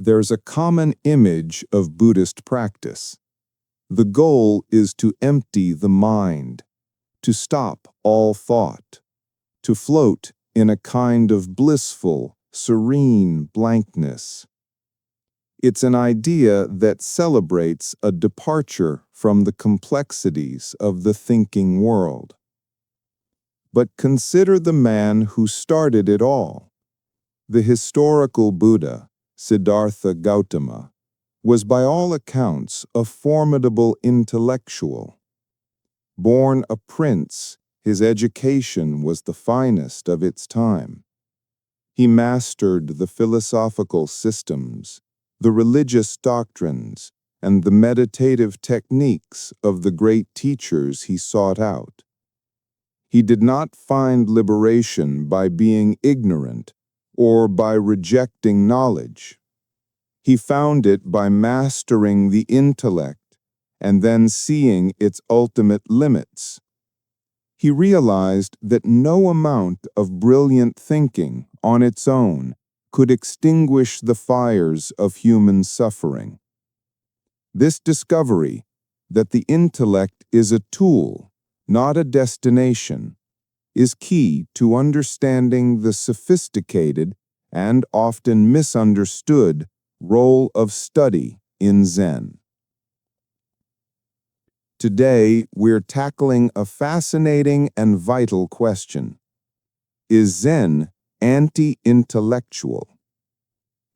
There's a common image of Buddhist practice. The goal is to empty the mind, to stop all thought, to float in a kind of blissful, serene blankness. It's an idea that celebrates a departure from the complexities of the thinking world. But consider the man who started it all. The historical Buddha, Siddhartha Gautama, was by all accounts a formidable intellectual. Born a prince, his education was the finest of its time. He mastered the philosophical systems, the religious doctrines, and the meditative techniques of the great teachers he sought out. He did not find liberation by being ignorant or by rejecting knowledge. He found it by mastering the intellect and then seeing its ultimate limits. He realized that no amount of brilliant thinking on its own could extinguish the fires of human suffering. This discovery, that the intellect is a tool, not a destination, is key to understanding the sophisticated and often misunderstood role of study in Zen. Today, we're tackling a fascinating and vital question. Is Zen anti-intellectual?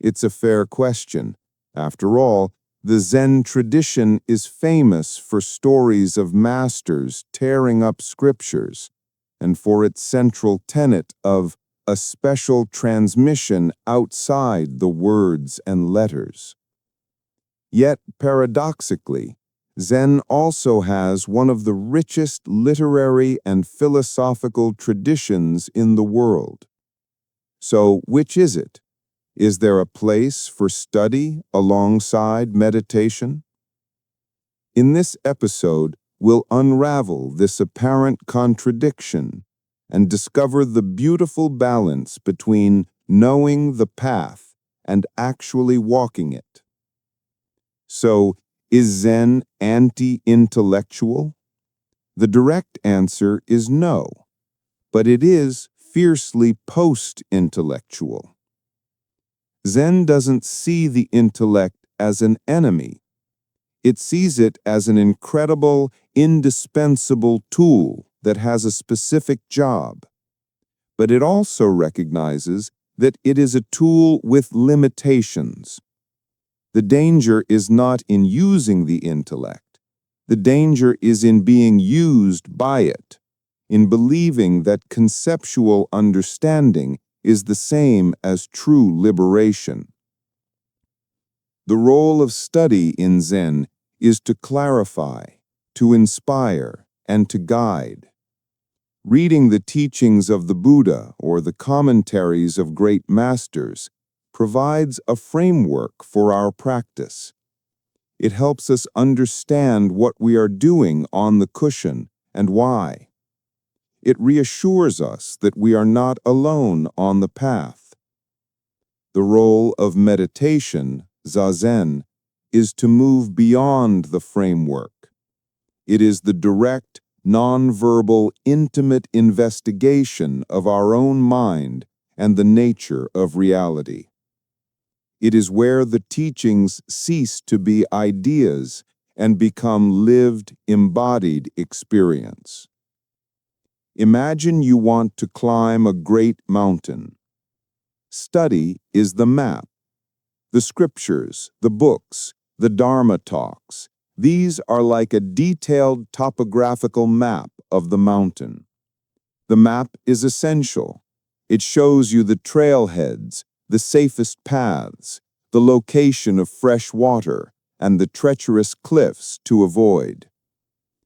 It's a fair question. After all, the Zen tradition is famous for stories of masters tearing up scriptures, and for its central tenet of a special transmission outside the words and letters. Yet, paradoxically, Zen also has one of the richest literary and philosophical traditions in the world. So, which is it? Is there a place for study alongside meditation? In this episode, we'll unravel this apparent contradiction and discover the beautiful balance between knowing the path and actually walking it. So, is Zen anti-intellectual? The direct answer is no, but it is fiercely post-intellectual. Zen doesn't see the intellect as an enemy. It sees it as an incredible, indispensable tool that has a specific job. But it also recognizes that it is a tool with limitations. The danger is not in using the intellect. The danger is in being used by it, in believing that conceptual understanding is the same as true liberation. The role of study in Zen is to clarify, to inspire, and to guide. Reading the teachings of the Buddha or the commentaries of great masters provides a framework for our practice. It helps us understand what we are doing on the cushion and why. It reassures us that we are not alone on the path. The role of meditation, zazen, is to move beyond the framework. It is the direct, non-verbal, intimate investigation of our own mind and the nature of reality. It is where the teachings cease to be ideas and become lived, embodied experience. Imagine you want to climb a great mountain. Study is the map. The scriptures, the books, the Dharma talks, these are like a detailed topographical map of the mountain. The map is essential. It shows you the trailheads, the safest paths, the location of fresh water, and the treacherous cliffs to avoid.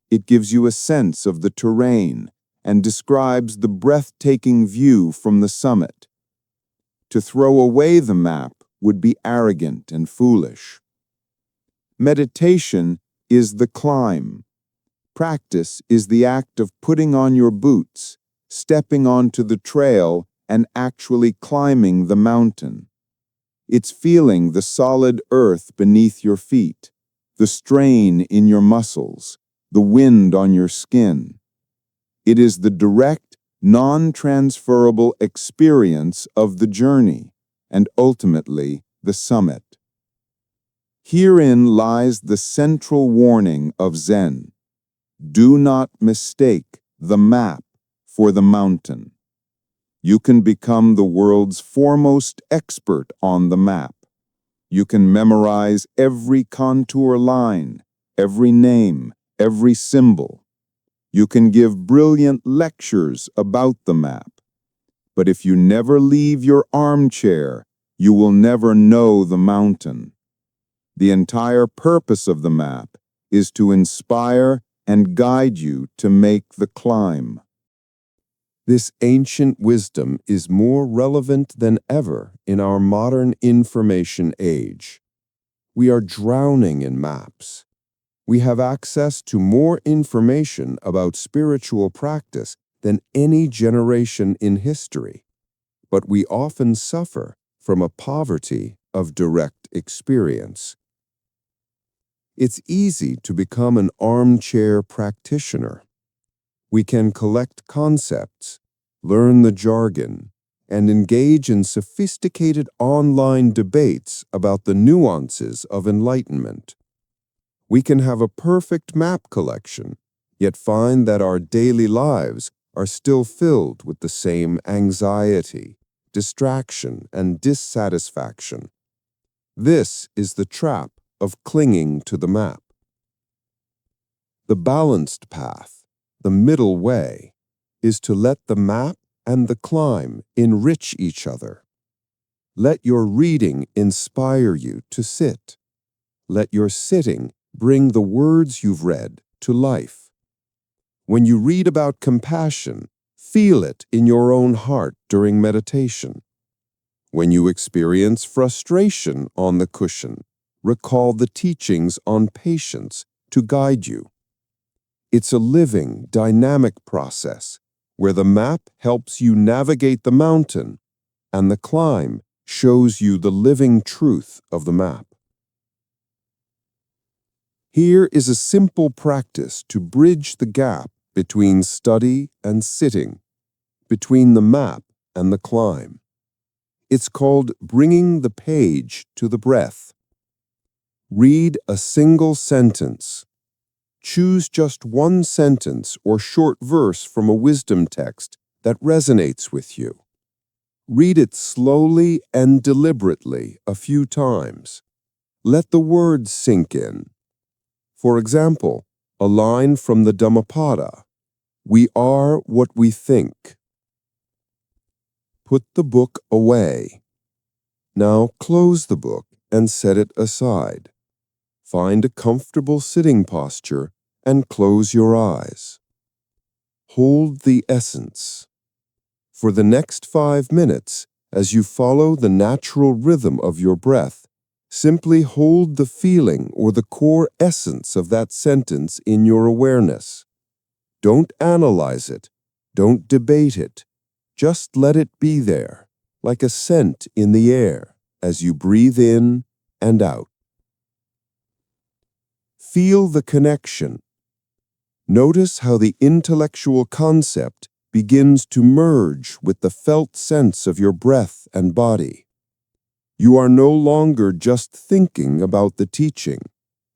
It gives you a sense of the terrain and describes the breathtaking view from the summit. To throw away the map would be arrogant and foolish. Meditation is the climb. Practice is the act of putting on your boots, stepping onto the trail, and actually climbing the mountain. It's feeling the solid earth beneath your feet, the strain in your muscles, the wind on your skin. It is the direct, non-transferable experience of the journey, and ultimately the summit. Herein lies the central warning of Zen. Do not mistake the map for the mountain. You can become the world's foremost expert on the map. You can memorize every contour line, every name, every symbol. You can give brilliant lectures about the map. But if you never leave your armchair, you will never know the mountain. The entire purpose of the map is to inspire and guide you to make the climb. This ancient wisdom is more relevant than ever in our modern information age. We are drowning in maps. We have access to more information about spiritual practice than any generation in history, but we often suffer from a poverty of direct experience. It's easy to become an armchair practitioner. We can collect concepts, learn the jargon, and engage in sophisticated online debates about the nuances of enlightenment. We can have a perfect map collection, yet find that our daily lives are still filled with the same anxiety, distraction, and dissatisfaction. This is the trap of clinging to the map. The balanced path, the middle way, is to let the map and the climb enrich each other. Let your reading inspire you to sit. Let your sitting bring the words you've read to life. When you read about compassion, feel it in your own heart during meditation. When you experience frustration on the cushion, recall the teachings on patience to guide you. It's a living, dynamic process where the map helps you navigate the mountain and the climb shows you the living truth of the map. Here is a simple practice to bridge the gap between study and sitting, between the map and the climb. It's called bringing the page to the breath. Read a single sentence. Choose just one sentence or short verse from a wisdom text that resonates with you. Read it slowly and deliberately a few times. Let the words sink in. For example, a line from the Dhammapada, "We are what we think." Put the book away. Now close the book and set it aside. Find a comfortable sitting posture and close your eyes. Hold the essence. For the next 5 minutes, as you follow the natural rhythm of your breath, simply hold the feeling or the core essence of that sentence in your awareness. Don't analyze it. Don't debate it. Just let it be there, like a scent in the air, as you breathe in and out. Feel the connection. Notice how the intellectual concept begins to merge with the felt sense of your breath and body. You are no longer just thinking about the teaching.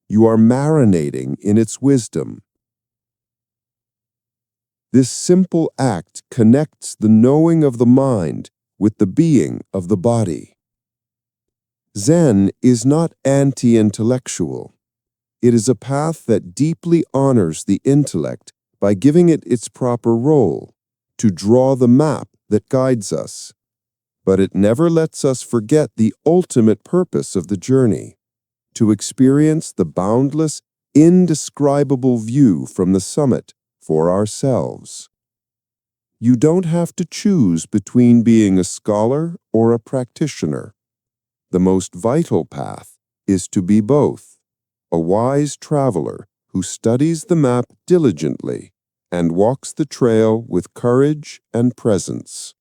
You are marinating in its wisdom. This simple act connects the knowing of the mind with the being of the body. Zen is not anti-intellectual. It is a path that deeply honors the intellect by giving it its proper role, to draw the map that guides us. But it never lets us forget the ultimate purpose of the journey, to experience the boundless, indescribable view from the summit for ourselves. You don't have to choose between being a scholar or a practitioner. The most vital path is to be both, a wise traveler who studies the map diligently and walks the trail with courage and presence.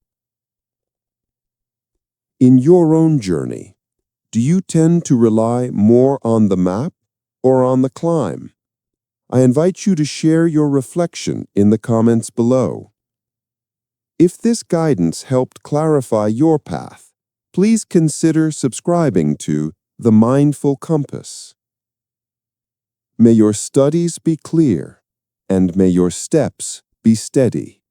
In your own journey, Do you tend to rely more on the map or on the climb? I invite you to share your reflection in the comments below. If this guidance helped clarify your path, please consider subscribing to The Mindful Compass. May your studies be clear, and may your steps be steady.